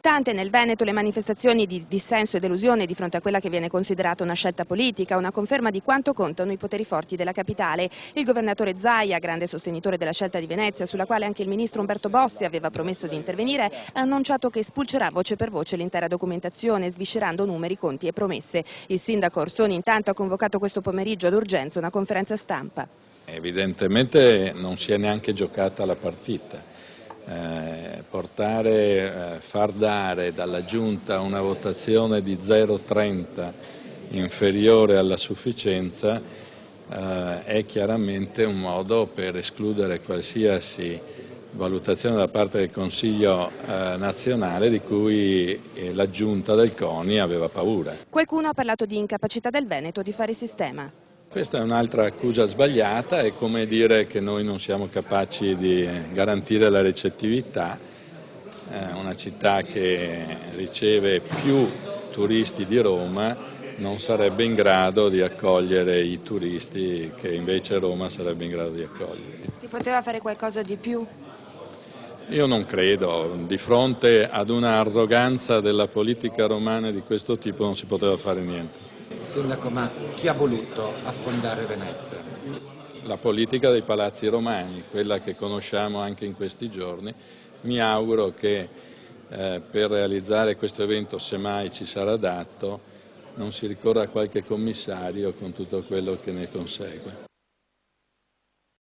Tante nel Veneto le manifestazioni di dissenso e delusione di fronte a quella che viene considerata una scelta politica, una conferma di quanto contano i poteri forti della capitale. Il governatore Zaia, grande sostenitore della scelta di Venezia, sulla quale anche il ministro Umberto Bossi aveva promesso di intervenire, ha annunciato che spulcerà voce per voce l'intera documentazione, sviscerando numeri, conti e promesse. Il sindaco Orsoni intanto ha convocato questo pomeriggio ad urgenza una conferenza stampa. Evidentemente non si è neanche giocata la partita. Far dare dalla Giunta una votazione di 0,30 inferiore alla sufficienza è chiaramente un modo per escludere qualsiasi valutazione da parte del Consiglio nazionale di cui la Giunta del CONI aveva paura. Qualcuno ha parlato di incapacità del Veneto di fare sistema. Questa è un'altra accusa sbagliata, è come dire che noi non siamo capaci di garantire la recettività. Una città che riceve più turisti di Roma non sarebbe in grado di accogliere i turisti che invece Roma sarebbe in grado di accogliere. Si poteva fare qualcosa di più? Io non credo, di fronte ad una arroganza della politica romana di questo tipo non si poteva fare niente. Sindaco, ma chi ha voluto affondare Venezia? La politica dei palazzi romani, quella che conosciamo anche in questi giorni. Mi auguro che per realizzare questo evento, se mai ci sarà dato, non si ricorra a qualche commissario con tutto quello che ne consegue.